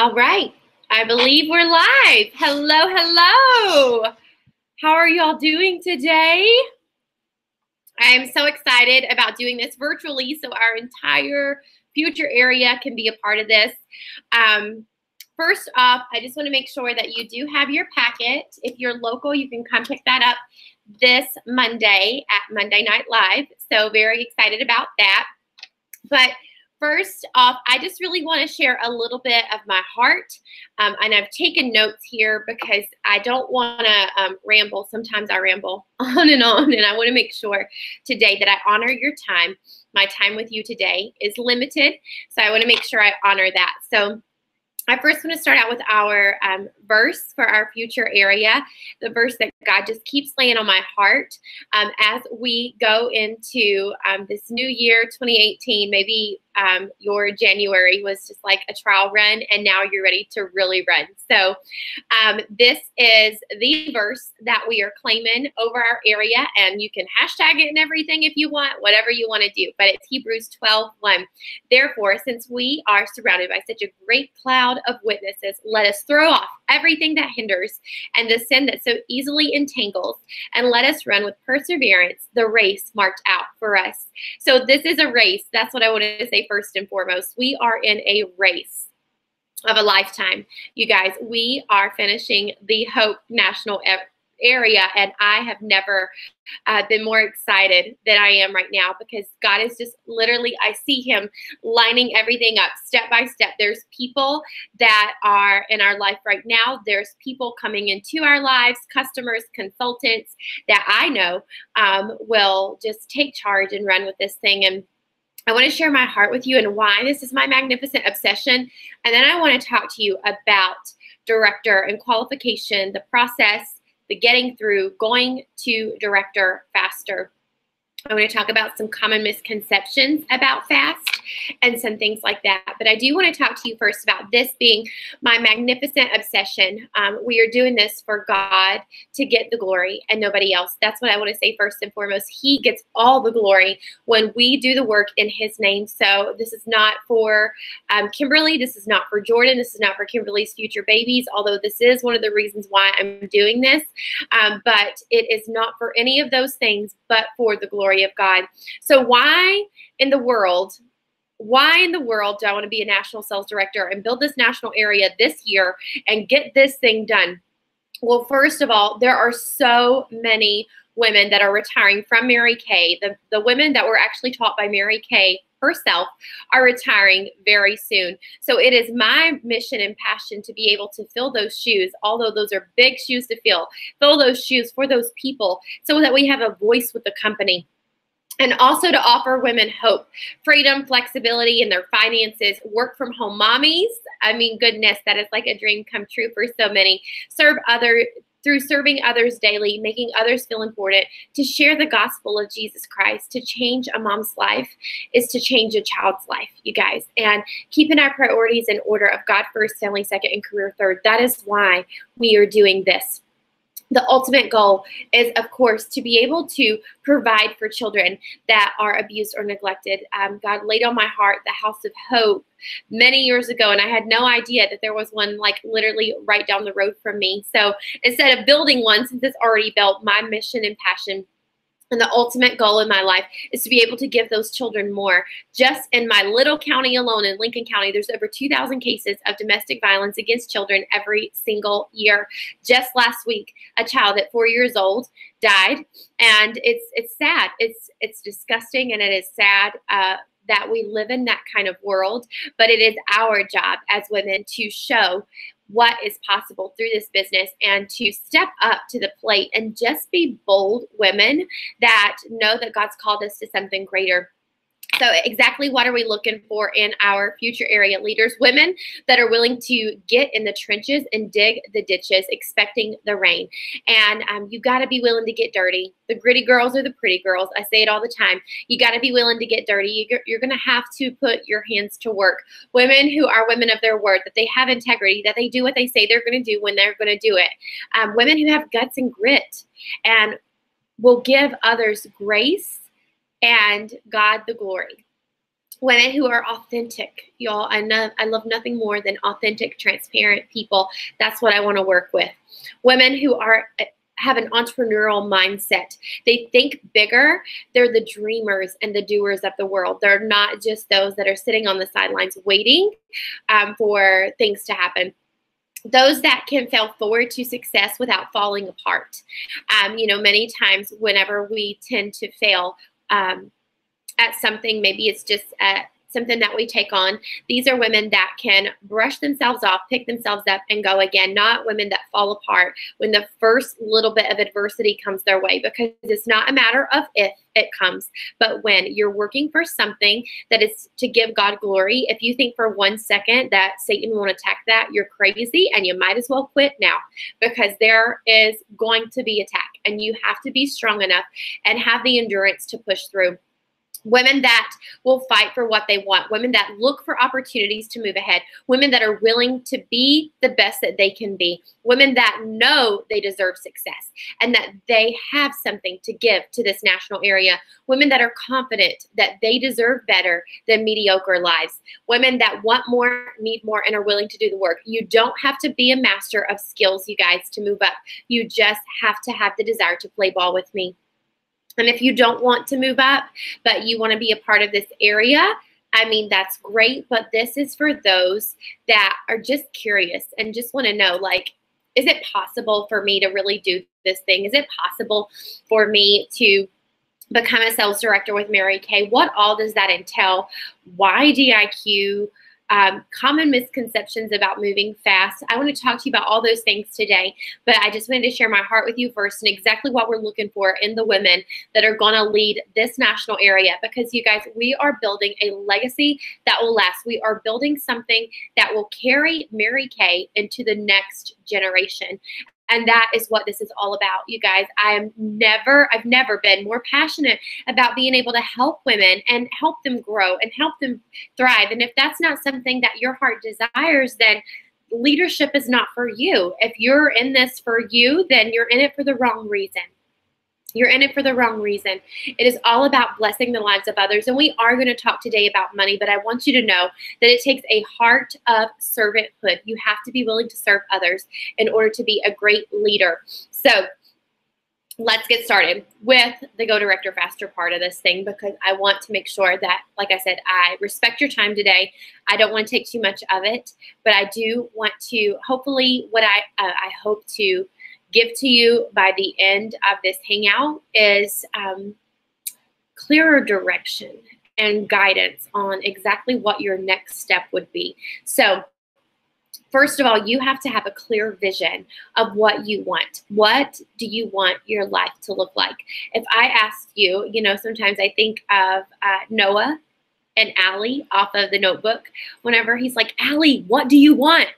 All right. I believe we're live. Hello, hello. How are y'all doing today? I am so excited about doing this virtually so our entire future area can be a part of this. First off, I just want to make sure that you do have your packet. If you're local, you can come pick that up this Monday at Monday Night Live. So very excited about that. But first off, I just really want to share a little bit of my heart. And I've taken notes here because I don't want to ramble. Sometimes I ramble on, and I want to make sure today that I honor your time. My time with you today is limited, so I want to make sure I honor that. So I first want to start out with our verse for our future area, the verse that God just keeps laying on my heart as we go into this new year, 2018. Maybe your January was just like a trial run, and now you're ready to really run. So this is the verse that we are claiming over our area, and you can hashtag it and everything if you want, whatever you want to do. But it's Hebrews 12:1. Therefore, since we are surrounded by such a great cloud of witnesses, let us throw off everything that hinders and the sin that so easily entangles, and let us run with perseverance the race marked out for us. So this is a race. That's what I wanted to say first and foremost. We are in a race of a lifetime. You guys, we are finishing the Hope National area, and I have never been more excited than I am right now, because God is just literally, I see him lining everything up step by step. There's people that are in our life right now. There's people coming into our lives, customers, consultants that I know will just take charge and run with this thing. And I want to share my heart with you and why this is my magnificent obsession. And then I want to talk to you about director and qualification, the process, the getting through, going to director faster. I want to talk about some common misconceptions about FAST and some things like that. But I do want to talk to you first about this being my magnificent obsession. We are doing this for God to get the glory and nobody else. That's what I want to say first and foremost. He gets all the glory when we do the work in his name. So this is not for Kimberly. This is not for Jordan. This is not for Kimberly's future babies, although this is one of the reasons why I'm doing this. But it is not for any of those things, but for the glory of God. So why in the world do I want to be a national sales director and build this national area this year and get this thing done? Well, first of all, there are so many women that are retiring from Mary Kay. The women that were actually taught by Mary Kay herself are retiring very soon. So it is my mission and passion to be able to fill those shoes, although those are big shoes to fill those shoes for those people so that we have a voice with the company. And also to offer women hope, freedom, flexibility in their finances, work from home mommies. I mean, goodness, that is like a dream come true for so many. Through serving others daily, making others feel important, to share the gospel of Jesus Christ, to change a mom's life is to change a child's life, you guys. And keeping our priorities in order of God first, family second, and career third. That is why we are doing this. The ultimate goal is, of course, to be able to provide for children that are abused or neglected. God laid on my heart the House of Hope many years ago, and I had no idea that there was one like literally right down the road from me. So instead of building one, since it's already built, my mission and passion and the ultimate goal in my life is to be able to give those children more. Just in my little county alone, in Lincoln County, there's over 2,000 cases of domestic violence against children every single year. Just last week, a child at 4 years old died, and it's sad. It's disgusting, and it is sad that we live in that kind of world. But it is our job as women to show what is possible through this business and to step up to the plate and just be bold women that know that God's called us to something greater. So exactly what are we looking for in our future area leaders? Women that are willing to get in the trenches and dig the ditches, expecting the rain. And you got to be willing to get dirty. The gritty girls are the pretty girls. I say it all the time. You got to be willing to get dirty. You're going to have to put your hands to work. Women who are women of their word, that they have integrity, that they do what they say they're going to do when they're going to do it. Women who have guts and grit and will give others grace and God the glory. women who are authentic, y'all. I love nothing more than authentic, transparent people. That's what I want to work with. Women who have an entrepreneurial mindset. They think bigger. They're the dreamers and the doers of the world. They're not just those that are sitting on the sidelines waiting for things to happen. Those that can fail forward to success without falling apart. Many times whenever we tend to fail at something, maybe it's just something that we take on. These are women that can brush themselves off, pick themselves up, and go again, not women that fall apart when the first little bit of adversity comes their way, because it's not a matter of if it comes, but when. You're working for something that is to give God glory. If you think for 1 second that Satan won't attack that, you're crazy, and you might as well quit now, because there is going to be attack, and you have to be strong enough and have the endurance to push through. Women that will fight for what they want. Women that look for opportunities to move ahead. Women that are willing to be the best that they can be. Women that know they deserve success and that they have something to give to this national area. Women that are confident that they deserve better than mediocre lives. Women that want more, need more, and are willing to do the work. You don't have to be a master of skills, you guys, to move up. You just have to have the desire to play ball with me. And if you don't want to move up, but you want to be a part of this area, I mean, that's great. But this is for those that are just curious and just want to know, like, is it possible for me to really do this thing? Is it possible for me to become a sales director with Mary Kay? What all does that entail? Why DIQ? Common misconceptions about moving fast. I want to talk to you about all those things today, but I just wanted to share my heart with you first and exactly what we're looking for in the women that are going to lead this national area, because you guys, we are building a legacy that will last. We are building something that will carry Mary Kay into the next generation. And that is what this is all about, you guys. I've never been more passionate about being able to help women and help them grow and help them thrive. And if that's not something that your heart desires, then leadership is not for you. If you're in this for you, then you're in it for the wrong reason. You're in it for the wrong reason. It is all about blessing the lives of others. And we are going to talk today about money, but I want you to know that it takes a heart of servanthood. You have to be willing to serve others in order to be a great leader. So let's get started with the Go Director Faster part of this thing, because I want to make sure that, like I said, I respect your time today. I don't want to take too much of it, but I do want to, hopefully what I hope to give to you by the end of this hangout is clearer direction and guidance on exactly what your next step would be. So first of all, you have to have a clear vision of what you want. What do you want your life to look like? If I asked you, sometimes I think of Noah and Allie off of The Notebook, whenever he's like, Allie, what do you want?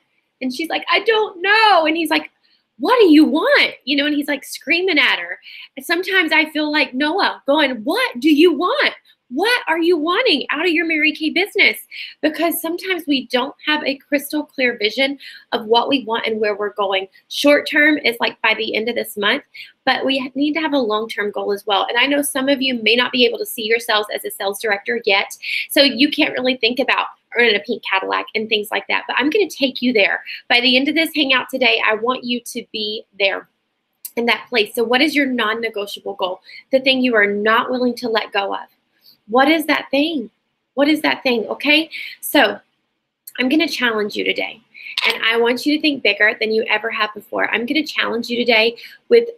And she's like, I don't know. And he's like, what do you want? And he's like screaming at her. And sometimes I feel like Noah going, what do you want? What are you wanting out of your Mary Kay business? Because sometimes we don't have a crystal clear vision of what we want and where we're going. Short term is like by the end of this month, but we need to have a long-term goal as well. And I know some of you may not be able to see yourselves as a sales director yet, so you can't really think about earning a pink Cadillac and things like that, but I'm going to take you there. By the end of this hangout today, I want you to be there in that place. So what is your non-negotiable goal? The thing you are not willing to let go of. What is that thing? What is that thing? Okay. So I'm going to challenge you today, and I want you to think bigger than you ever have before. I'm going to challenge you today with,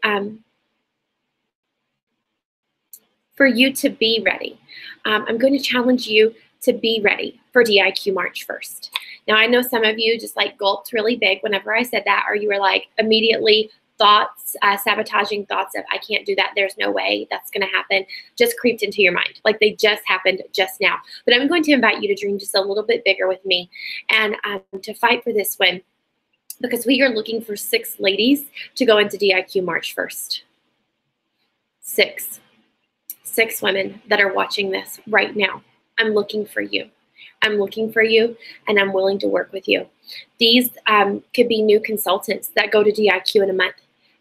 for you to be ready. I'm going to challenge you to be ready for DIQ March 1st. Now, I know some of you just like gulped really big whenever I said that, or you were like immediately thoughts, sabotaging thoughts of, I can't do that. There's no way that's going to happen. Just creeped into your mind. Like they just happened just now. But I'm going to invite you to dream just a little bit bigger with me and to fight for this win, because we are looking for 6 ladies to go into DIQ March 1st. 6 women that are watching this right now. I'm looking for you. I'm looking for you, and I'm willing to work with you. These could be new consultants that go to DIQ in a month.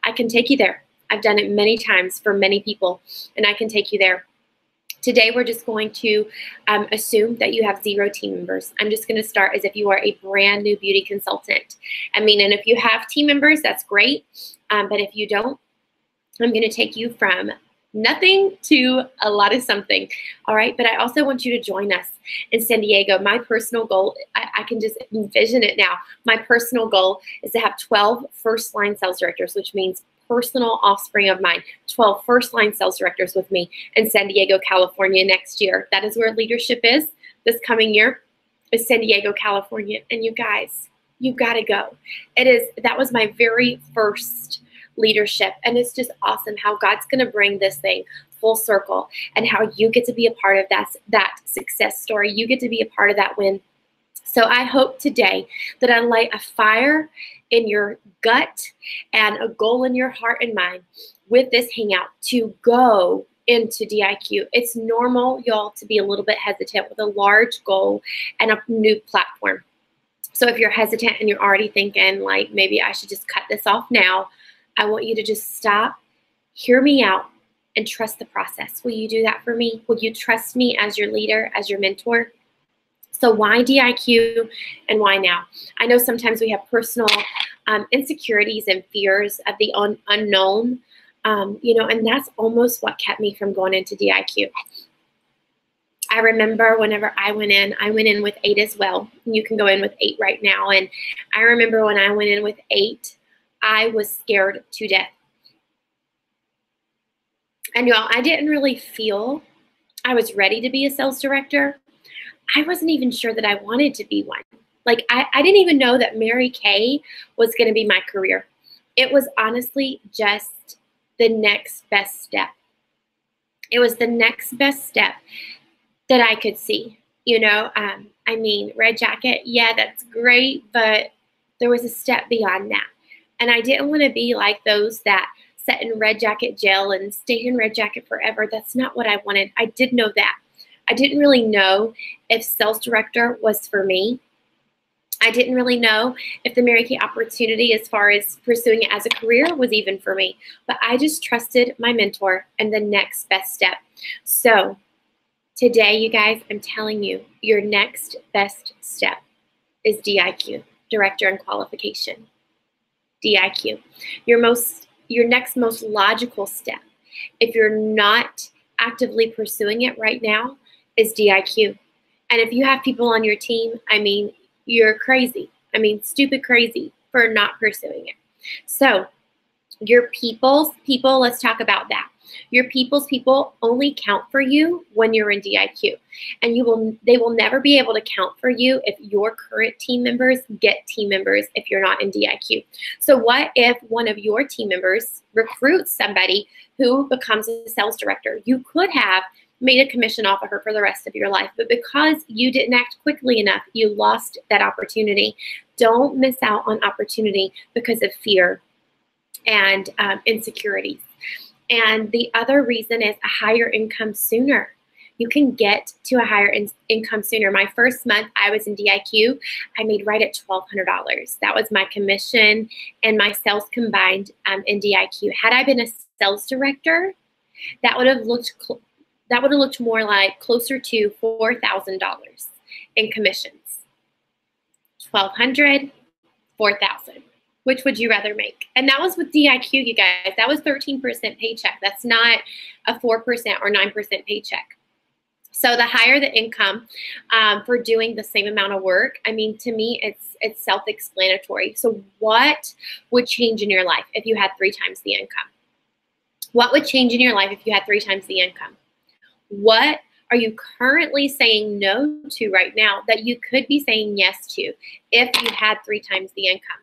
I can take you there. I've done it many times for many people, and I can take you there Today, we're just going to assume that you have 0 team members. I'm just going to start as if you are a brand new beauty consultant. And if you have team members, that's great. But if you don't, I'm going to take you from nothing to a lot of something. All right. But I also want you to join us in San Diego. My personal goal, I can just envision it now. My personal goal is to have 12 first-line sales directors, which means personal offspring of mine, 12 first-line sales directors with me in San Diego, California next year. That is where leadership is this coming year, is San Diego, California. And you guys, you got to go. That was my very first leadership. And it's just awesome how God's going to bring this thing full circle and how you get to be a part of that success story. You get to be a part of that win. So I hope today that I light a fire in your gut and a goal in your heart and mind with this hangout to go into DIQ. It's normal, y'all, to be a little bit hesitant with a large goal and a new platform. So if you're hesitant and you're already thinking like, maybe I should just cut this off now, I want you to just stop, hear me out, and trust the process. Will you do that for me? Will you trust me as your leader, as your mentor? So why DIQ and why now? I know sometimes we have personal insecurities and fears of the unknown, and that's almost what kept me from going into DIQ. I remember whenever I went in with 8 as well. You can go in with 8 right now. And I remember when I went in with 8, I was scared to death. And y'all, I didn't really feel I was ready to be a sales director. I wasn't even sure that I wanted to be one. Like, I didn't even know that Mary Kay was going to be my career. It was honestly just the next best step. It was the next best step that I could see. Red jacket, yeah, that's great, but there was a step beyond that. And I didn't want to be like those that sat in red jacket jail and stayed in red jacket forever. That's not what I wanted. I did know that. I didn't really know if sales director was for me. I didn't really know if the Mary Kay opportunity as far as pursuing it as a career was even for me. But I just trusted my mentor and the next best step. So today, you guys, I'm telling you, your next best step is DIQ, Director in Qualification. DIQ. Your next most logical step, if you're not actively pursuing it right now, is DIQ. And if you have people on your team, you're crazy. Stupid crazy for not pursuing it. So your people's people, let's talk about that. Your people's people only count for you when you're in DIQ. And they will never be able to count for you if your current team members get team members if you're not in DIQ. So what if one of your team members recruits somebody who becomes a sales director? You could have made a commission off of her for the rest of your life, but because you didn't act quickly enough, you lost that opportunity. Don't miss out on opportunity because of fear and insecurities. And the other reason is a higher income sooner. You can get to a higher income sooner. My first month I was in DIQ, I made right at $1,200. That was my commission and my sales combined in DIQ. Had I been a sales director, that would have looked more like closer to $4,000 in commissions. $1,200, $4,000. Which would you rather make? And that was with DIQ, you guys. That was 13% paycheck. That's not a 4% or 9% paycheck. So the higher the income for doing the same amount of work, to me, it's self-explanatory. So what would change in your life if you had 3 times the income? What would change in your life if you had 3 times the income? What are you currently saying no to right now that you could be saying yes to if you had 3 times the income?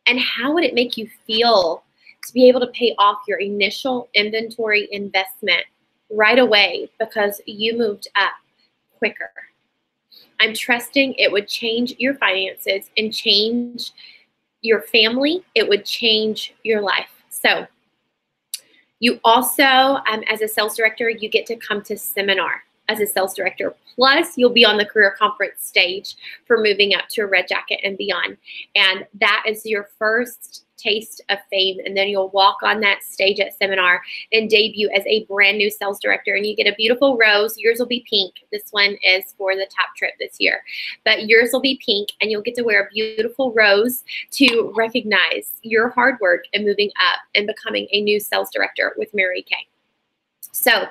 And how would it make you feel to be able to pay off your initial inventory investment right away because you moved up quicker? I'm trusting it would change your finances and change your family. It would change your life. So you also, as a sales director, you get to come to seminar. as a sales director. Plus, you'll be on the career conference stage for moving up to a Red Jacket and beyond. And that is your first taste of fame. And then you'll walk on that stage at seminar and debut as a brand new sales director. And you get a beautiful rose. Yours will be pink. This one is for the top trip this year. But yours will be pink, and you'll get to wear a beautiful rose to recognize your hard work and moving up and becoming a new sales director with Mary Kay. So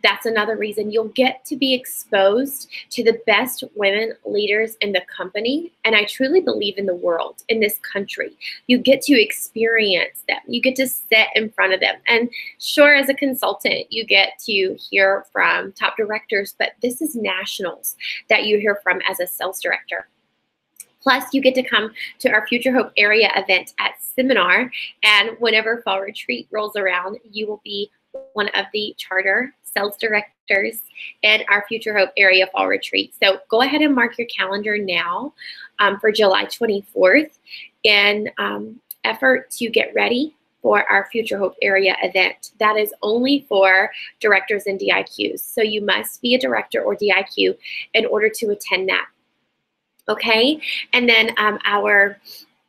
that's another reason you'll get to be exposed to the best women leaders in the company. And I truly believe in the world, in this country. You get to experience them. You get to sit in front of them. And sure, as a consultant, you get to hear from top directors, but this is nationals that you hear from as a sales director. Plus, you get to come to our Future Hope area event at Seminar. And whenever Fall Retreat rolls around, you will be one of the charter sales directors in our Future Hope area Fall Retreat. So go ahead and mark your calendar now for July 24th in effort to get ready for our Future Hope area event. That is only for directors and DIQs. So you must be a director or DIQ in order to attend that. Okay, and then our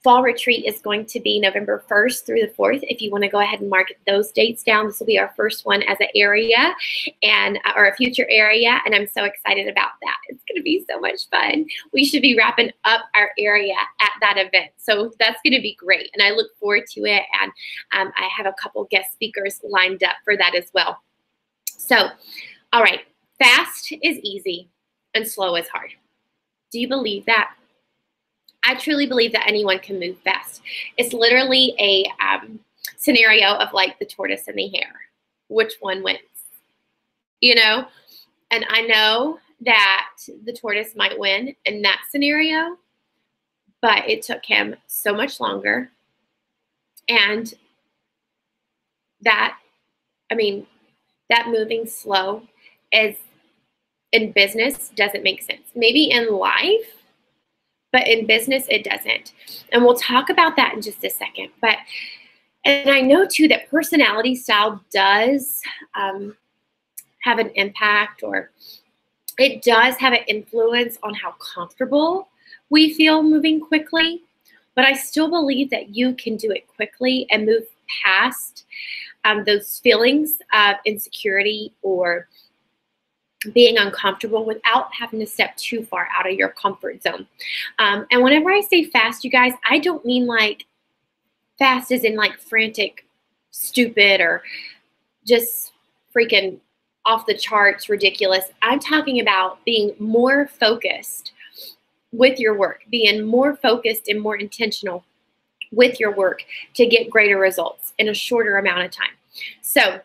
Fall Retreat is going to be November 1st through the 4th. If you want to go ahead and mark those dates down, this will be our first one as an area and or a future area, and I'm so excited about that. It's going to be so much fun. We should be wrapping up our area at that event, so that's going to be great, and I look forward to it, and I have a couple guest speakers lined up for that as well. So, all right, fast is easy and slow is hard. Do you believe that? I truly believe that anyone can move fast. It's literally a scenario of like the tortoise and the hare. Which one wins? You know? And I know that the tortoise might win in that scenario, but it took him so much longer. And that, I mean, that moving slow is in business doesn't make sense. Maybe in life, but in business, it doesn't. And we'll talk about that in just a second. And I know too that personality style does have an impact, or it does have an influence on how comfortable we feel moving quickly. But I still believe that you can do it quickly and move past those feelings of insecurity or being uncomfortable without having to step too far out of your comfort zone. And whenever I say fast, you guys, I don't mean like fast as in like frantic, stupid, or just freaking off the charts, ridiculous. I'm talking about being more focused with your work, being more focused and more intentional with your work to get greater results in a shorter amount of time. So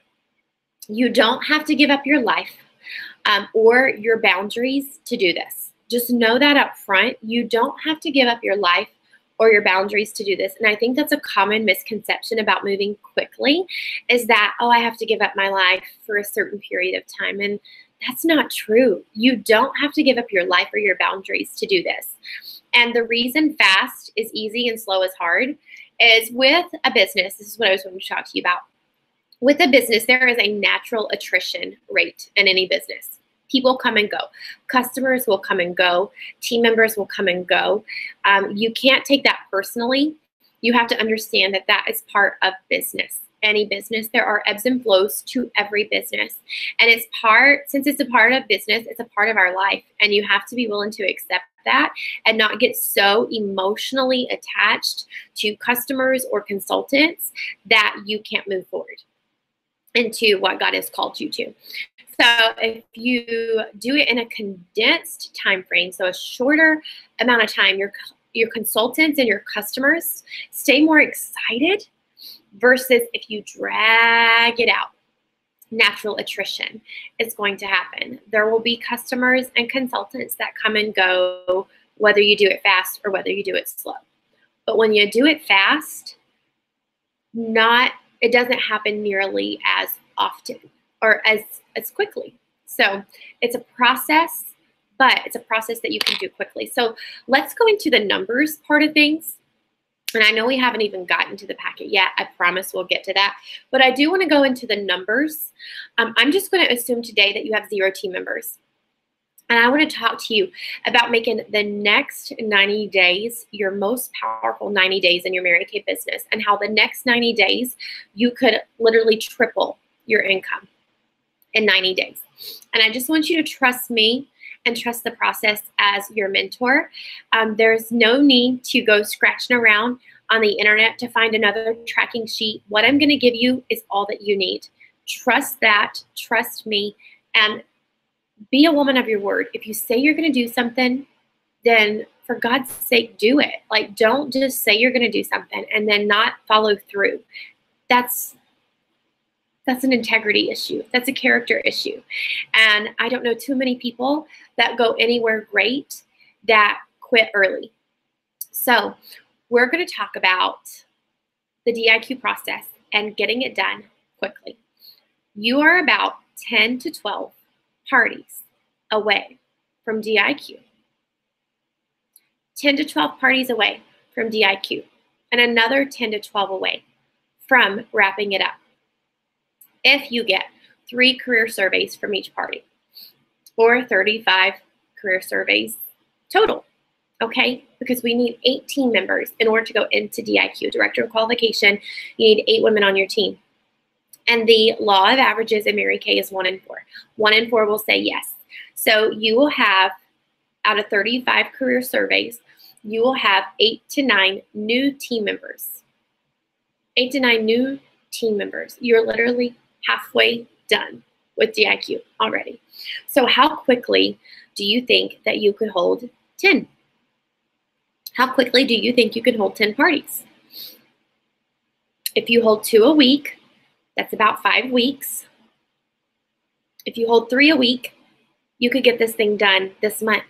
you don't have to give up your life or your boundaries to do this. Just know that up front. You don't have to give up your life or your boundaries to do this. And I think that's a common misconception about moving quickly, is that, oh, I have to give up my life for a certain period of time. And that's not true. You don't have to give up your life or your boundaries to do this. And the reason fast is easy and slow is hard is with a business. This is what I was going to talk to you about. With a business, there is a natural attrition rate in any business. People come and go. Customers will come and go. Team members will come and go. You can't take that personally. You have to understand that that is part of business. Any business, there are ebbs and flows to every business. And it's since it's a part of business, it's a part of our life. And you have to be willing to accept that and not get so emotionally attached to customers or consultants that you can't move forward into what God has called you to. So if you do it in a condensed time frame, so a shorter amount of time, your consultants and your customers stay more excited versus if you drag it out. Natural attrition is going to happen. There will be customers and consultants that come and go, whether you do it fast or whether you do it slow. But when you do it fast, it doesn't happen nearly as often or as quickly. So it's a process, but it's a process that you can do quickly. So let's go into the numbers part of things. And I know we haven't even gotten to the packet yet. I promise we'll get to that. But I do want to go into the numbers. I'm just going to assume today that you have 0 team members. And I want to talk to you about making the next 90 days your most powerful 90 days in your Mary Kay business, and how the next 90 days you could literally triple your income in 90 days. And I just want you to trust me and trust the process as your mentor. There's no need to go scratching around on the internet to find another tracking sheet. What I'm going to give you is all that you need. Trust that, trust me, and be a woman of your word. If you say you're going to do something, then for God's sake, do it. Like, don't just say you're going to do something and then not follow through. That's an integrity issue. That's a character issue. And I don't know too many people that go anywhere great that quit early. So we're going to talk about the DIQ process and getting it done quickly. You are about 10 to 12 parties away from DIQ. 10 to 12 parties away from DIQ, and another 10 to 12 away from wrapping it up. If you get 3 career surveys from each party, or 35 career surveys total, okay? Because we need 8 team members in order to go into DIQ, Director of Qualification. You need 8 women on your team. And the law of averages in Mary Kay is 1 in 4. 1 in 4 will say yes. So you will have, out of 35 career surveys, you will have 8 to 9 new team members. 8 to 9 new team members. You're literally halfway done with DIQ already. So how quickly do you think that you could hold 10? How quickly do you think you could hold 10 parties? If you hold 2 a week, that's about 5 weeks. If you hold 3 a week, you could get this thing done this month.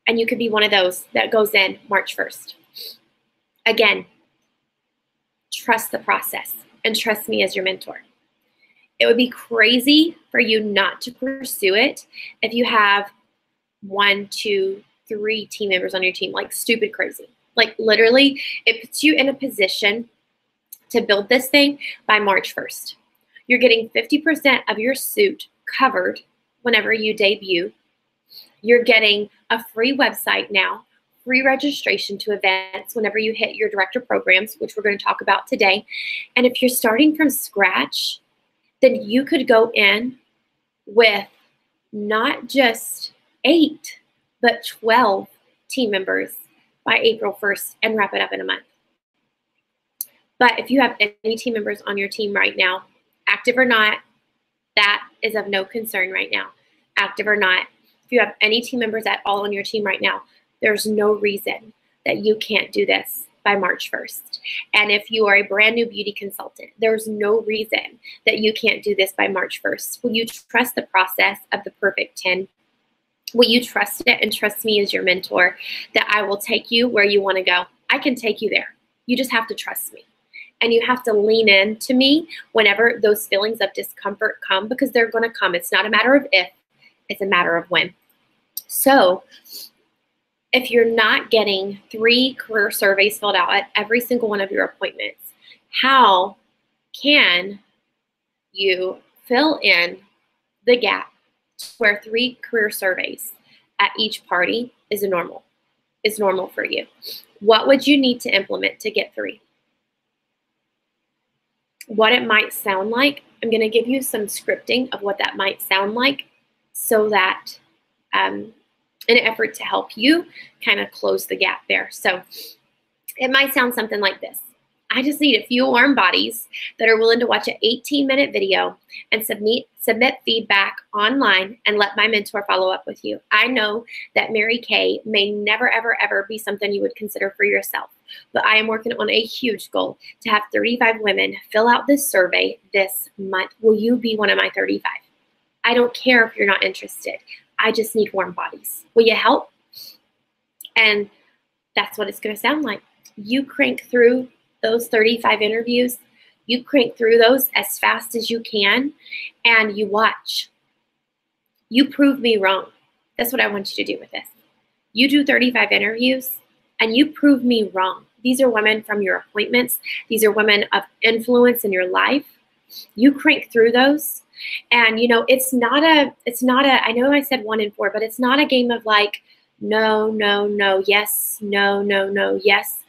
And you could be one of those that goes in March 1st. Again, trust the process and trust me as your mentor. It would be crazy for you not to pursue it if you have 1, 2, 3 team members on your team, like stupid crazy. Like literally, it puts you in a position to build this thing by March 1st. You're getting 50% of your suit covered whenever you debut. You're getting a free website now, free registration to events whenever you hit your director programs, which we're going to talk about today. And if you're starting from scratch, then you could go in with not just 8, but 12 team members by April 1st and wrap it up in a month. But if you have any team members on your team right now, active or not, that is of no concern right now. Active or not, if you have any team members at all on your team right now, there's no reason that you can't do this by March 1st. And if you are a brand new beauty consultant, there's no reason that you can't do this by March 1st. Will you trust the process of the perfect 10? Will you trust it and trust me as your mentor that I will take you where you want to go? I can take you there. You just have to trust me. And you have to lean in to me whenever those feelings of discomfort come, because they're going to come. It's not a matter of if, it's a matter of when. So if you're not getting 3 career surveys filled out at every single one of your appointments, how can you fill in the gap where 3 career surveys at each party is normal for you? What would you need to implement to get 3? What it might sound like, I'm going to give you some scripting of what that might sound like, so that in an effort to help you kind of close the gap there. So it might sound something like this. I just need a few warm bodies that are willing to watch an 18-minute video and submit feedback online and let my mentor follow up with you. I know that Mary Kay may never, ever, ever be something you would consider for yourself, but I am working on a huge goal to have 35 women fill out this survey this month. Will you be one of my 35? I don't care if you're not interested. I just need warm bodies. Will you help? And that's what it's going to sound like. You crank through those 35 interviews. You crank through those as fast as you can, and you watch. You prove me wrong. That's what I want you to do with this. You do 35 interviews, and you prove me wrong. These are women from your appointments. These are women of influence in your life. You crank through those. And, it's not a, I know I said 1 in 4, but it's not a game of like, no, no, no, yes, no, no, no, yes.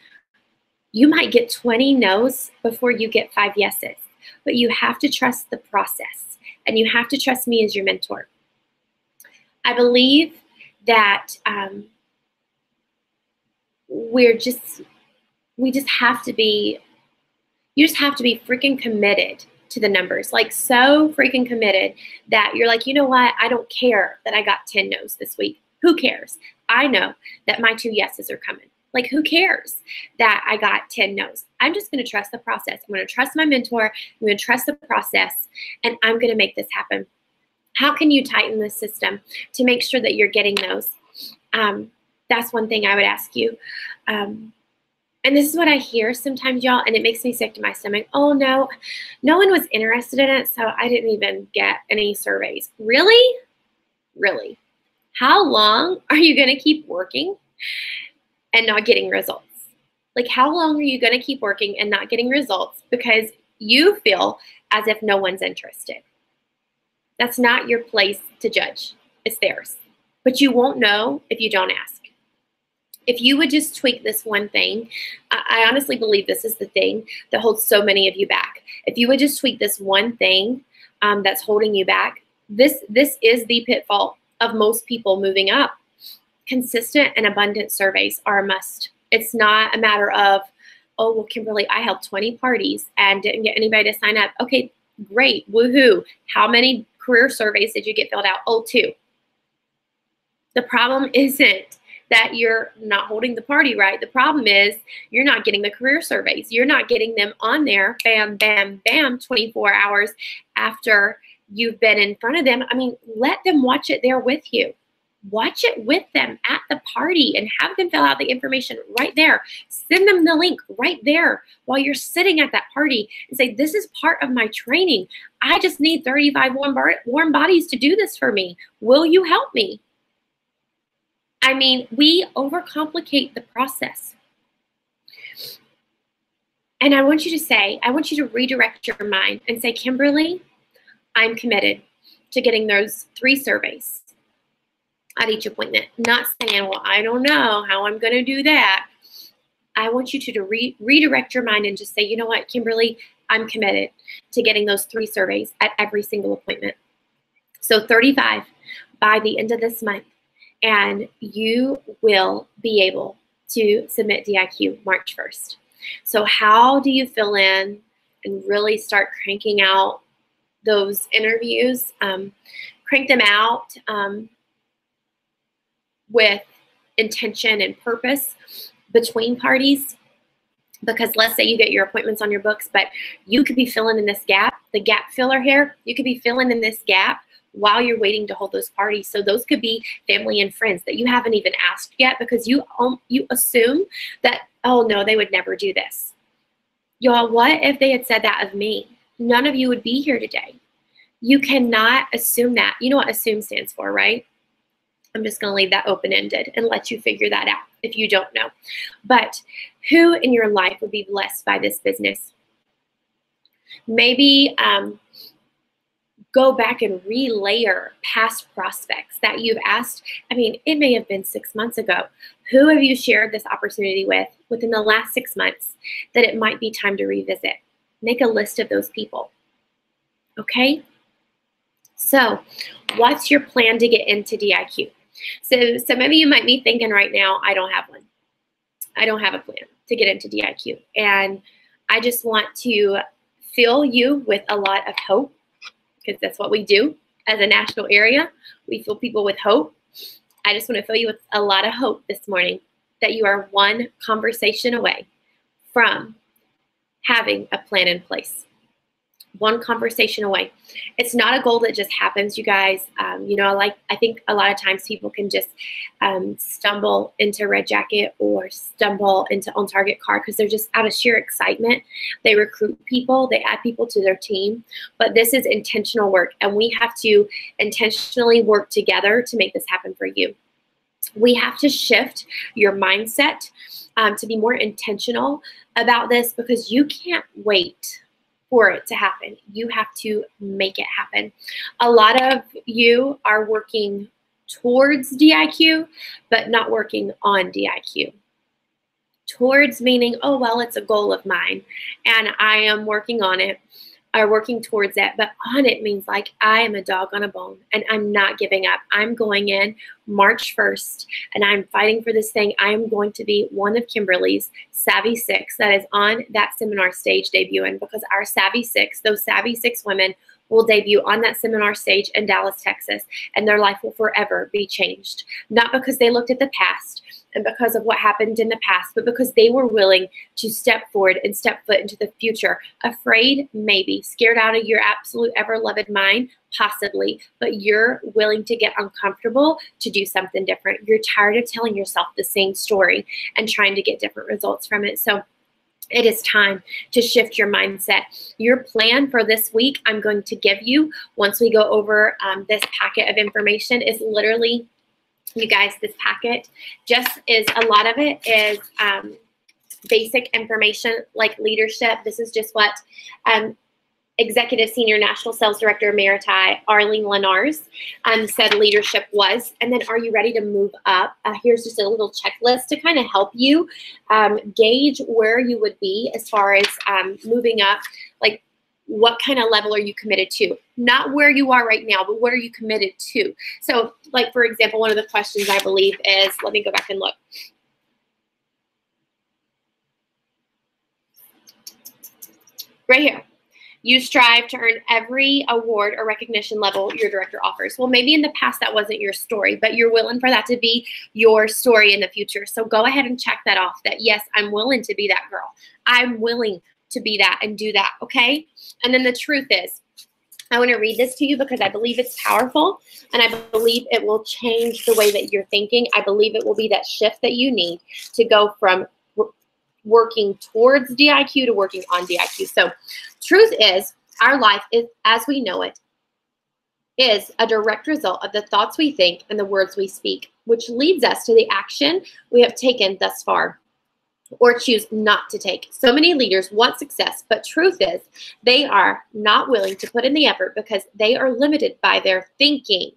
You might get 20 no's before you get 5 yeses, but you have to trust the process, and you have to trust me as your mentor. I believe that we just have to be, you just have to be freaking committed to the numbers, like so freaking committed that you're like, you know what? I don't care that I got 10 no's this week. Who cares? I know that my 2 yeses are coming. Like, who cares that I got 10 no's? I'm just going to trust the process. I'm going to trust my mentor. I'm going to trust the process, and I'm going to make this happen. How can you tighten the system to make sure that you're getting those? That's one thing I would ask you. And this is what I hear sometimes, y'all, and it makes me sick to my stomach. Oh, no one was interested in it, so I didn't even get any surveys. Really? Really? How long are you going to keep working and not getting results? Like, how long are you going to keep working and not getting results because you feel as if no one's interested? That's not your place to judge. It's theirs. But you won't know if you don't ask. If you would just tweak this one thing, I honestly believe this is the thing that holds so many of you back. If you would just tweak this one thing that's holding you back, this is the pitfall of most people moving up. Consistent and abundant surveys are a must. It's not a matter of, oh, well, Kimberly, I held 20 parties and didn't get anybody to sign up. Okay, great, woohoo. How many career surveys did you get filled out? Oh, 2. The problem isn't that you're not holding the party right. The problem is you're not getting the career surveys. You're not getting them on there, bam, bam, bam, 24 hours after you've been in front of them. I mean, let them watch it there with you. Watch it with them at the party and have them fill out the information right there. Send them the link right there while you're sitting at that party and say, this is part of my training. I just need 35 warm bodies to do this for me. Will you help me? I mean, we overcomplicate the process. And I want you to redirect your mind and say, Kimberly, I'm committed to getting those 3 surveys at each appointment. Not saying, well, I don't know how I'm going to do that. I want you to redirect your mind and just say, you know what, Kimberly, I'm committed to getting those 3 surveys at every single appointment. So 35 by the end of this month, and you will be able to submit DIQ March 1st. So how do you fill in and really start cranking out those interviews? Crank them out with intention and purpose between parties. Because let's say you get your appointments on your books, but you could be filling in this gap, the gap filler here. You could be filling in this gap while you're waiting to hold those parties. So those could be family and friends that you haven't even asked yet because you assume that, oh no, they would never do this. Y'all, what if they had said that of me? None of you would be here today. You cannot assume that. You know what assume stands for, right? I'm just going to leave that open-ended and let you figure that out if you don't know. But who in your life would be blessed by this business? Maybe go back and relayer past prospects that you've asked. I mean, it may have been 6 months ago. Who have you shared this opportunity with within the last 6 months that it might be time to revisit? Make a list of those people. Okay? So, what's your plan to get into DIQ? So some of you might be thinking right now, I don't have one. I don't have a plan to get into DIQ. And I just want to fill you with a lot of hope, because that's what we do as a national area. We fill people with hope. I just want to fill you with a lot of hope this morning that you are one conversation away from having a plan in place. One conversation away. It's not a goal that just happens, you guys. I think a lot of times people can just stumble into Red Jacket or stumble into On Target Car because they're just out of sheer excitement. They recruit people, they add people to their team, but this is intentional work, and we have to intentionally work together to make this happen for you. We have to shift your mindset to be more intentional about this, because you can't wait for it to happen. You have to make it happen. A lot of you are working towards DIQ, but not working on DIQ. Towards meaning, oh, well, it's a goal of mine and I am working on it, or working towards it. But on it means like I am a dog on a bone and I'm not giving up. I'm going in March 1st and I'm fighting for this thing. I am going to be one of Kimberly's Savvy Six that is on that seminar stage debuting, because our Savvy Six, those Savvy Six women, will debut on that seminar stage in Dallas, Texas, and their life will forever be changed. Not because they looked at the past and because of what happened in the past, but because they were willing to step forward and step foot into the future. Afraid, maybe. Scared out of your absolute ever-loved mind, possibly. But you're willing to get uncomfortable to do something different. You're tired of telling yourself the same story and trying to get different results from it. So it is time to shift your mindset. Your plan for this week, I'm going to give you once we go over this packet of information, is literally, you guys, this packet just is, a lot of it is basic information like leadership. This is just what Executive Senior National Sales Director Emeriti Arlene Lenars said leadership was. And then, are you ready to move up? Here's just a little checklist to kind of help you gauge where you would be as far as moving up. Like, what kind of level are you committed to? Not where you are right now, but what are you committed to? So, like, for example, one of the questions I believe is, let me go back and look. Right here. You strive to earn every award or recognition level your director offers. Well, maybe in the past that wasn't your story, but you're willing for that to be your story in the future. So go ahead and check that off, that yes, I'm willing to be that girl. I'm willing to be that and do that, okay? And then the truth is, I want to read this to you because I believe it's powerful, and I believe it will change the way that you're thinking. I believe it will be that shift that you need to go from working towards DIQ to working on DIQ. So truth is, our life is, as we know it, is a direct result of the thoughts we think and the words we speak, which leads us to the action we have taken thus far or choose not to take. So many leaders want success, but truth is they are not willing to put in the effort because they are limited by their thinking.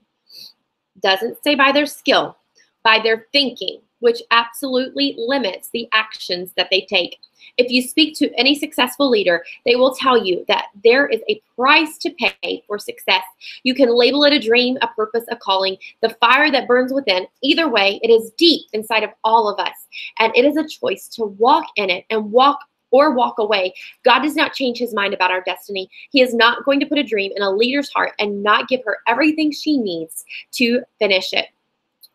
Doesn't say by their skill, by their thinking, which absolutely limits the actions that they take. If you speak to any successful leader, they will tell you that there is a price to pay for success. You can label it a dream, a purpose, a calling, the fire that burns within. Either way, it is deep inside of all of us, and it is a choice to walk in it and walk away. God does not change his mind about our destiny. He is not going to put a dream in a leader's heart and not give her everything she needs to finish it.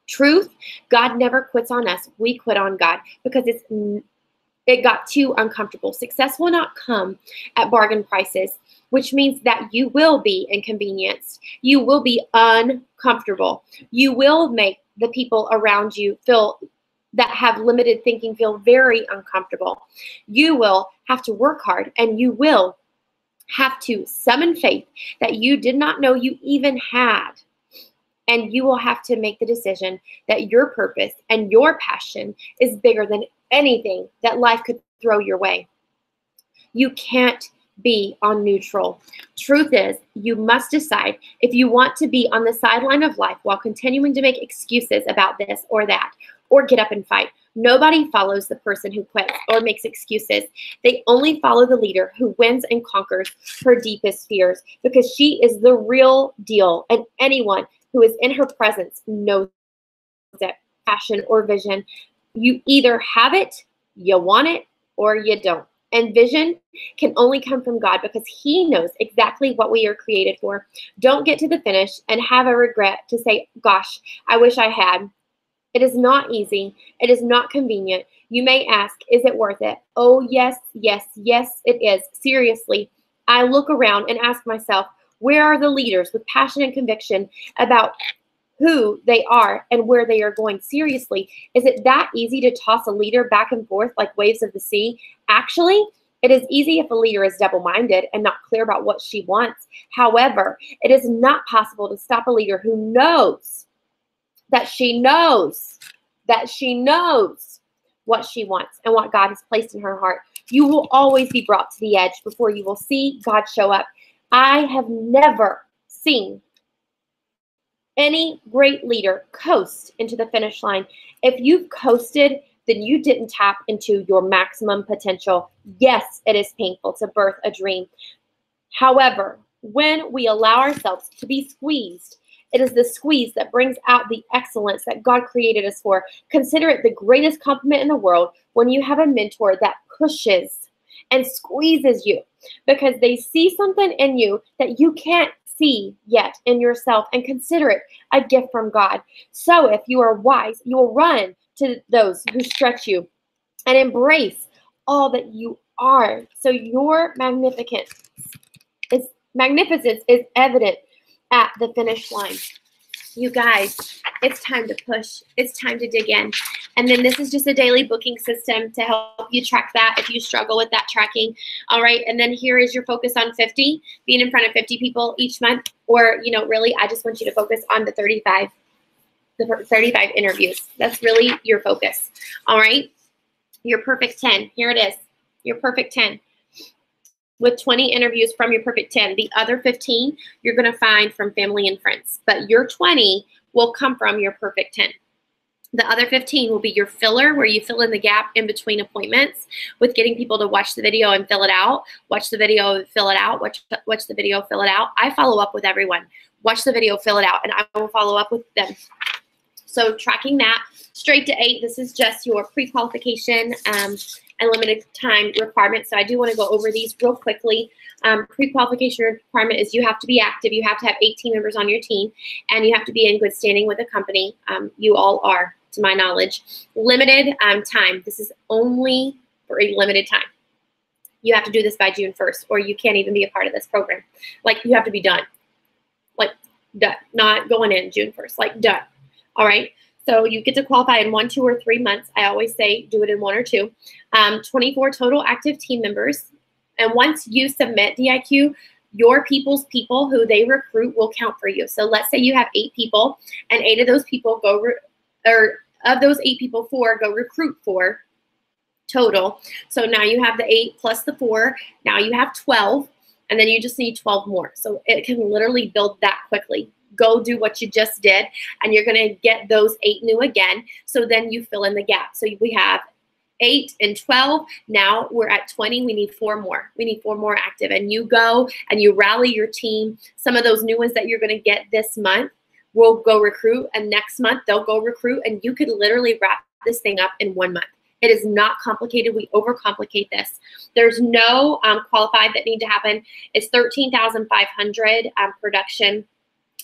Truth, God never quits on us. We quit on God because it got too uncomfortable. Success will not come at bargain prices, which means that you will be inconvenienced. You will be uncomfortable. You will make the people around you that have limited thinking feel very uncomfortable. You will have to work hard, and you will have to summon faith that you did not know you even had. And you will have to make the decision that your purpose and your passion is bigger than anything that life could throw your way. You can't be on neutral. Truth is, you must decide if you want to be on the sideline of life while continuing to make excuses about this or that, or get up and fight. Nobody follows the person who quits or makes excuses. They only follow the leader who wins and conquers her deepest fears, because she is the real deal, and anyone who is in her presence knows it. Passion or vision, you either have it, you want it, or you don't. And vision can only come from God because he knows exactly what we are created for. Don't get to the finish and have a regret to say, gosh, I wish I had. It is not easy. It is not convenient. You may ask, is it worth it? Oh, yes, yes, yes, it is. Seriously, I look around and ask myself, where are the leaders with passion and conviction about who they are and where they are going? Seriously, is it that easy to toss a leader back and forth like waves of the sea? Actually, it is easy if a leader is double-minded and not clear about what she wants. However, it is not possible to stop a leader who knows that she knows what she wants and what God has placed in her heart. You will always be brought to the edge before you will see God show up. I have never seen any great leader coast into the finish line. If you've coasted, then you didn't tap into your maximum potential. Yes, it is painful to birth a dream. However, when we allow ourselves to be squeezed, it is the squeeze that brings out the excellence that God created us for. Consider it the greatest compliment in the world when you have a mentor that pushes and squeezes you because they see something in you that you can't see yet in yourself, and consider it a gift from God. So if you are wise, you will run to those who stretch you and embrace all that you are. So your magnificence is evident at the finish line. You guys, it's time to push. It's time to dig in. And then this is just a daily booking system to help you track that if you struggle with that tracking. All right. And then here is your focus on 50, being in front of 50 people each month. Or, really, I just want you to focus on the 35 interviews. That's really your focus. All right. Your perfect 10. Here it is. Your perfect 10. With 20 interviews from your perfect 10. The other 15 you're going to find from family and friends. But your 20 will come from your perfect 10. The other 15 will be your filler, where you fill in the gap in between appointments with getting people to watch the video and fill it out. Watch the video, fill it out. Watch the video, fill it out. I follow up with everyone. Watch the video, fill it out, and I will follow up with them. So tracking that. Straight to 8, this is just your pre-qualification and limited time requirements. So I do want to go over these real quickly. Pre-qualification requirement is you have to be active. You have to have 8 team members on your team, and you have to be in good standing with the company. You all are, to my knowledge. Limited time. This is only for a limited time. You have to do this by June 1st, or you can't even be a part of this program. Like, you have to be done. Like, done. Not going in June 1st. Like, done. All right. So you get to qualify in 1, 2, or 3 months. I always say do it in 1 or 2. 24 total active team members. And once you submit DIQ, your people's people who they recruit will count for you. So let's say you have 8 people, and 8 of those people of those 8 people, 4 go recruit 4 total. So now you have the 8 plus the 4. Now you have 12, and then you just need 12 more. So it can literally build that quickly. Go do what you just did, and you're going to get those 8 new again. So then you fill in the gap. So we have 8 and 12. Now we're at 20. We need 4 more. We need 4 more active. And you go and you rally your team. Some of those new ones that you're going to get this month will go recruit, and next month they'll go recruit, and you could literally wrap this thing up in 1 month. It is not complicated. We overcomplicate this. There's no qualified that need to happen. It's $13,500 production.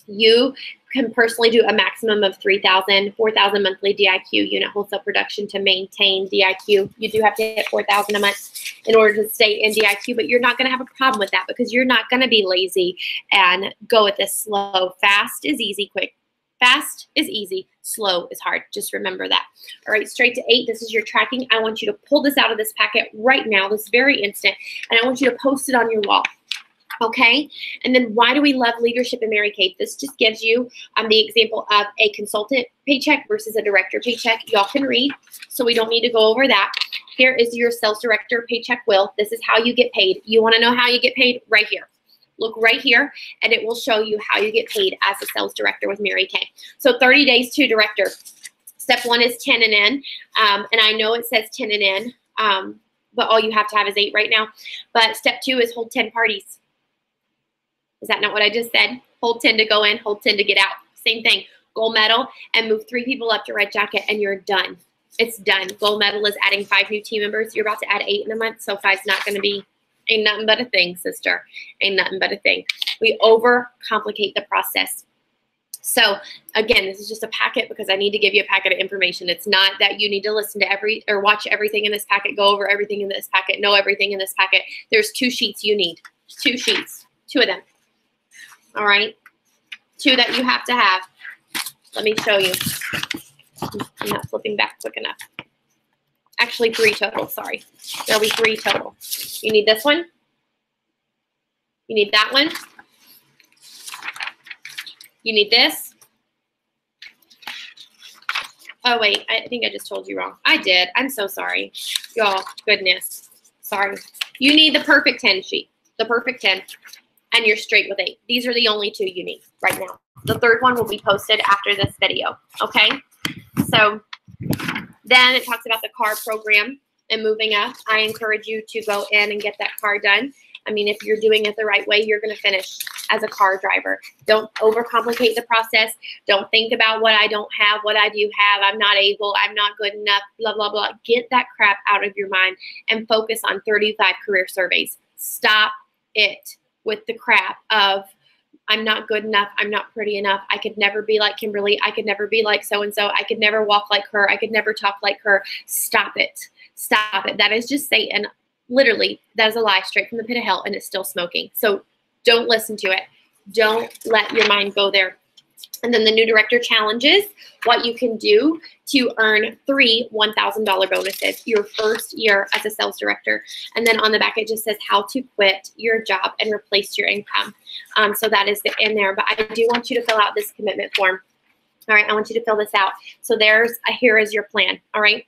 You can personally do a maximum of 3,000, 4,000 monthly DIQ unit wholesale production to maintain DIQ. You do have to hit 4,000 a month in order to stay in DIQ, but you're not going to have a problem with that because you're not going to be lazy and go at this slow. Fast is easy, quick. Fast is easy, slow is hard. Just remember that. All right, straight to 8. This is your tracking. I want you to pull this out of this packet right now, this very instant, and I want you to post it on your wall. Okay, and then why do we love leadership in Mary Kay? This just gives you the example of a consultant paycheck versus a director paycheck. Y'all can read, so we don't need to go over that. Here is your sales director paycheck will. This is how you get paid. You want to know how you get paid? Right here. Look right here, and it will show you how you get paid as a sales director with Mary Kay. So 30 days to director. Step 1 is 10 and in, and I know it says 10 and in, but all you have to have is 8 right now. But step 2 is hold 10 parties. Is that not what I just said? Hold 10 to go in, hold 10 to get out. Same thing. Gold medal and move 3 people up to red jacket, and you're done. It's done. Gold medal is adding 5 new team members. You're about to add 8 in a month, so 5's not going to be, ain't nothing but a thing, sister. Ain't nothing but a thing. We overcomplicate the process. So again, this is just a packet because I need to give you a packet of information. It's not that you need to listen to or watch everything in this packet, go over everything in this packet, know everything in this packet. There's 2 sheets you need. 2 sheets. 2 of them. All right, 2 that you have to have. Let me show you. I'm not flipping back quick enough. Actually, 3 total, sorry. There'll be 3 total. You need this one. You need that one. You need this. Oh, wait, I think I just told you wrong. I did. I'm so sorry. Y'all, goodness. Sorry. You need the perfect 10 sheet, the perfect 10, and you're straight with 8. These are the only 2 you need right now. The third one will be posted after this video, okay? So then it talks about the car program and moving up. I encourage you to go in and get that car done. I mean, if you're doing it the right way, you're going to finish as a car driver. Don't overcomplicate the process. Don't think about what I don't have, what I do have. I'm not able. I'm not good enough, blah, blah, blah. Get that crap out of your mind and focus on 35 career surveys. Stop it with the crap of I'm not good enough. I'm not pretty enough. I could never be like Kimberly. I could never be like so-and-so. I could never walk like her. I could never talk like her. Stop it. Stop it. That is just Satan. Literally, that is a lie straight from the pit of hell, and it's still smoking. So don't listen to it. Don't let your mind go there. And then the new director challenges, what you can do to earn 3 $1,000 bonuses your first year as a sales director. And then on the back, it just says how to quit your job and replace your income. So that is in there. But I do want you to fill out this commitment form. All right, I want you to fill this out. So here is your plan. All right.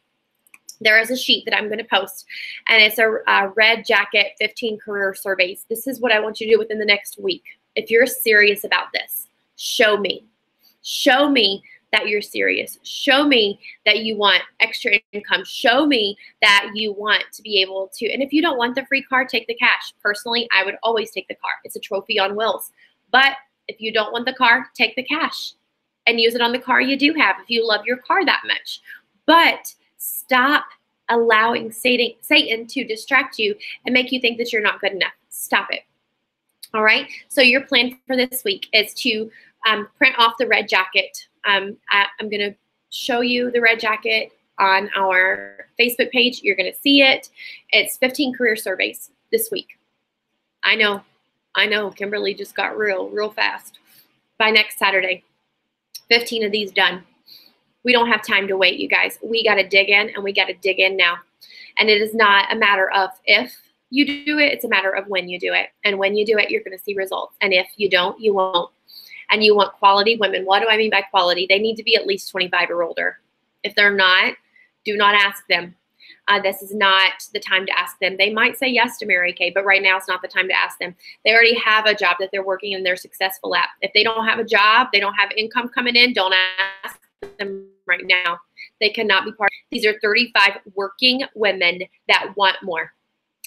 There is a sheet that I'm going to post, and it's a red jacket 15 career surveys. This is what I want you to do within the next week. If you're serious about this, show me. Show me that you're serious. Show me that you want extra income. Show me that you want to be able to, and if you don't want the free car, take the cash. Personally, I would always take the car. It's a trophy on wheels. But if you don't want the car, take the cash and use it on the car you do have if you love your car that much. But stop allowing Satan to distract you and make you think that you're not good enough. Stop it. All right. So your plan for this week is to print off the red jacket. I'm going to show you the red jacket on our Facebook page. You're going to see it. It's 15 career surveys this week. I know. Kimberly just got real fast. By next Saturday, 15 of these done. We don't have time to wait, you guys. We got to dig in, and we got to dig in now. And it is not a matter of if you do it. It's a matter of when you do it. And when you do it, you're going to see results. And if you don't, you won't. And you want quality women. What do I mean by quality? They need to be at least 25 or older. If they're not, do not ask them. This is not the time to ask them. They might say yes to Mary Kay, but right now it's not the time to ask them. They already have a job that they're working and they're successful at. If they don't have a job, they don't have income coming in, don't ask them right now. They cannot be part. These are 35 working women that want more,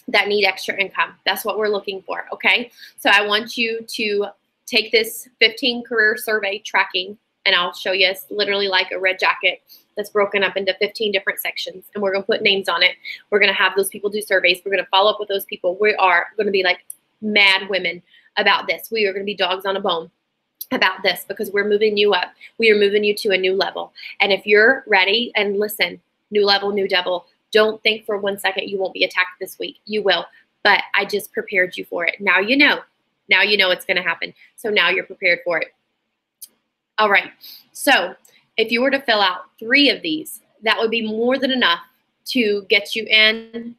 that need extra income. That's what we're looking for, okay? So I want you to take this 15 career survey tracking, and I'll show you. It's literally like a red jacket that's broken up into 15 different sections, and we're going to put names on it. We're going to have those people do surveys. We're going to follow up with those people. We are going to be like mad women about this. We are going to be dogs on a bone about this because we're moving you up. We are moving you to a new level. And if you're ready, and listen, new level, new devil, don't think for 1 second you won't be attacked this week. You will. But I just prepared you for it. Now you know. Now you know it's going to happen. So now you're prepared for it. All right. So if you were to fill out 3 of these, that would be more than enough to get you in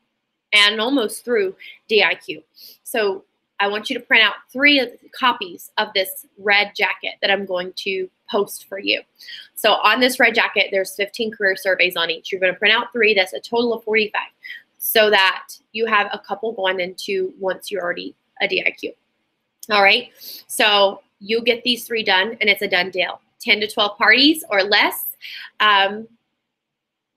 and almost through DIQ. So I want you to print out 3 copies of this red jacket that I'm going to post for you. So on this red jacket, there's 15 career surveys on each. You're going to print out 3. That's a total of 45 so that you have a couple going into once you're already a DIQ. All right. So you get these 3 done, and it's a done deal. 10 to 12 parties or less.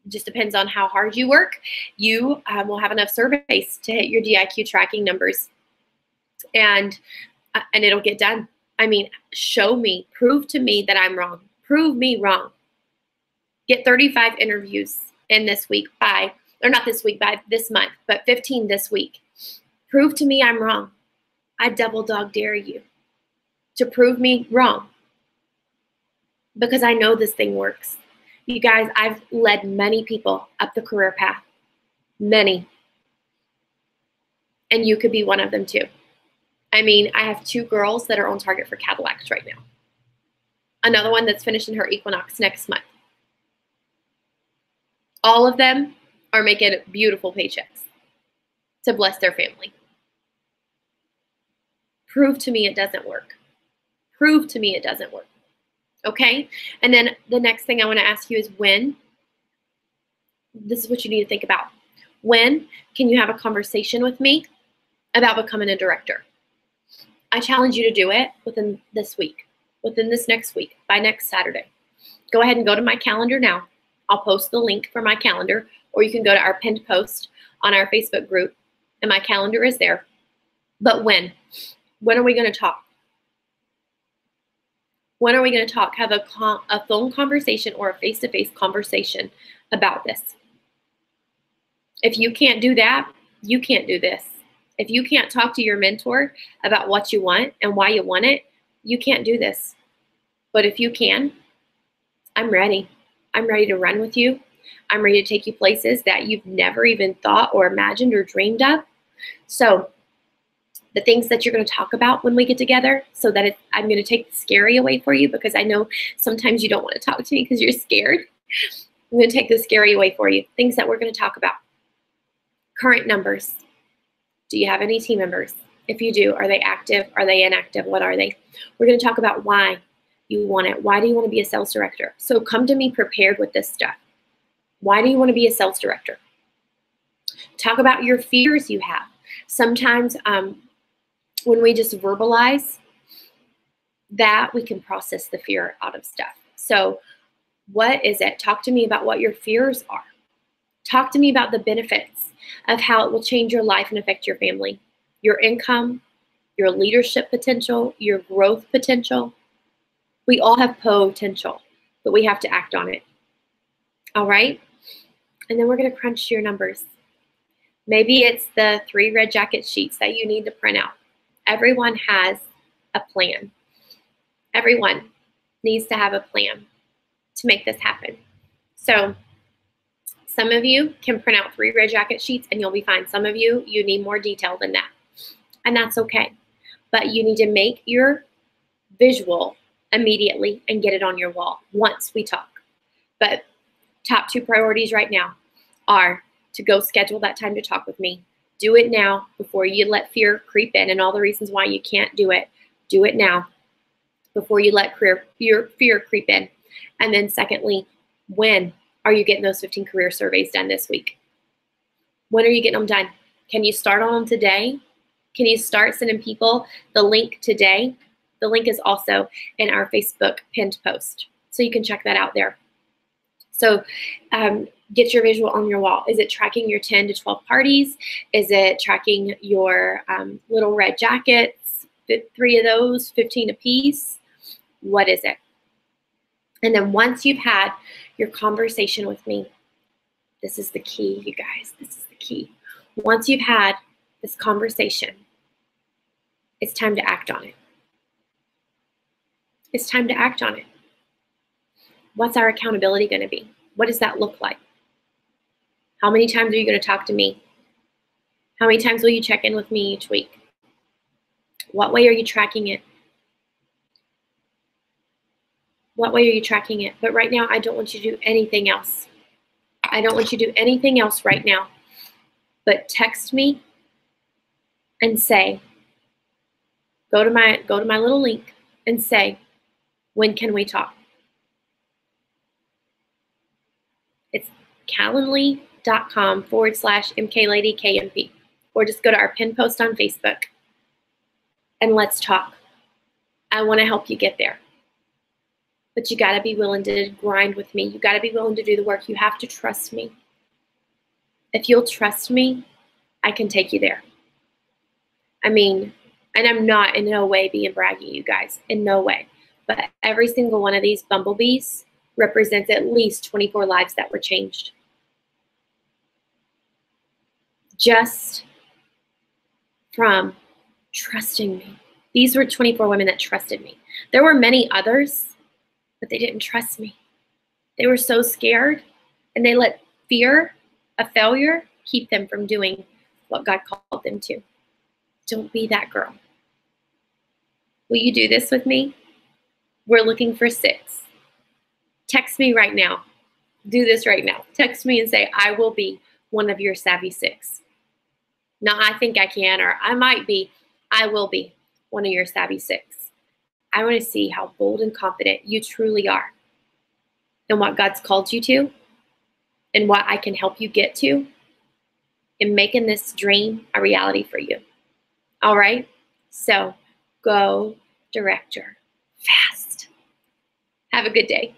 Just depends on how hard you work. You will have enough surveys to hit your DIQ tracking numbers. And it'll get done. I mean, show me, prove to me that I'm wrong. Prove me wrong. Get 35 interviews in this week by this month, but 15 this week. Prove to me I'm wrong. I double dog dare you to prove me wrong because I know this thing works. You guys, I've led many people up the career path, many, and you could be one of them too. I mean, I have 2 girls that are on target for Cadillacs right now. Another one that's finishing her Equinox next month. All of them are making beautiful paychecks to bless their family. Prove to me it doesn't work. Prove to me it doesn't work. Okay? And then the next thing I want to ask you is when this is what you need to think about. When can you have a conversation with me about becoming a director? I challenge you to do it within this week, within this next week, by next Saturday. Go ahead and go to my calendar now. I'll post the link for my calendar, or you can go to our pinned post on our Facebook group, and my calendar is there. But when? When are we going to talk? When are we going to talk? Have a phone conversation or a face-to-face conversation about this. If you can't do that, you can't do this. If you can't talk to your mentor about what you want and why you want it, you can't do this. But if you can, I'm ready. I'm ready to run with you. I'm ready to take you places that you've never even thought or imagined or dreamed of. So the things that you're going to talk about when we get together, so that I'm going to take the scary away for you, because I know sometimes you don't want to talk to me because you're scared. I'm going to take the scary away for you. Things that we're going to talk about. Current numbers. Do you have any team members? If you do, are they active? Are they inactive? What are they? We're going to talk about why you want it. Why do you want to be a sales director? So come to me prepared with this stuff. Why do you want to be a sales director? Talk about your fears you have. Sometimes when we just verbalize that, we can process the fear out of stuff. So what is it? Talk to me about what your fears are. Talk to me about the benefits of how it will change your life and affect your family, your income, your leadership potential, your growth potential. We all have potential, but we have to act on it. All right? And then we're going to crunch your numbers. Maybe it's the 3 red jacket sheets that you need to print out. Everyone has a plan. Everyone needs to have a plan to make this happen. So some of you can print out 3 red jacket sheets and you'll be fine. Some of you, you need more detail than that. And that's okay. But you need to make your visual immediately and get it on your wall once we talk. But top 2 priorities right now are to go schedule that time to talk with me. Do it now before you let fear creep in and all the reasons why you can't do it. Do it now before you let fear creep in. And then secondly, when are you getting those 15 career surveys done this week? When are you getting them done? Can you start on them today? Can you start sending people the link today? The link is also in our Facebook pinned post, so you can check that out there. So get your visual on your wall. Is it tracking your 10 to 12 parties? Is it tracking your little red jackets, 3 of those, 15 a piece? What is it? And then once you've had your conversation with me, this is the key, you guys. This is the key. Once you've had this conversation, it's time to act on it. It's time to act on it. What's our accountability going to be? What does that look like? How many times are you going to talk to me? How many times will you check in with me each week? What way are you tracking it? What way are you tracking it? But right now, I don't want you to do anything else. I don't want you to do anything else right now. But text me and say, go to my little link and say, when can we talk? It's calendly.com/MKLadyKMP. Or just go to our pin post on Facebook and let's talk. I want to help you get there. But you got to be willing to grind with me. You got to be willing to do the work. You have to trust me. If you'll trust me, I can take you there. I mean, and I'm not in no way being braggy, you guys, in no way. But every single one of these bumblebees represents at least 24 lives that were changed. Just from trusting me. These were 24 women that trusted me. There were many others, but they didn't trust me. They were so scared, and they let fear of failure keep them from doing what God called them to. Don't be that girl. Will you do this with me? We're looking for 6. Text me right now. Do this right now. Text me and say, I will be one of your savvy 6. Now, I think I can, or I might be. I will be one of your savvy 6. I want to see how bold and confident you truly are and what God's called you to, and what I can help you get to in making this dream a reality for you. All right? So go direct your fast. Have a good day.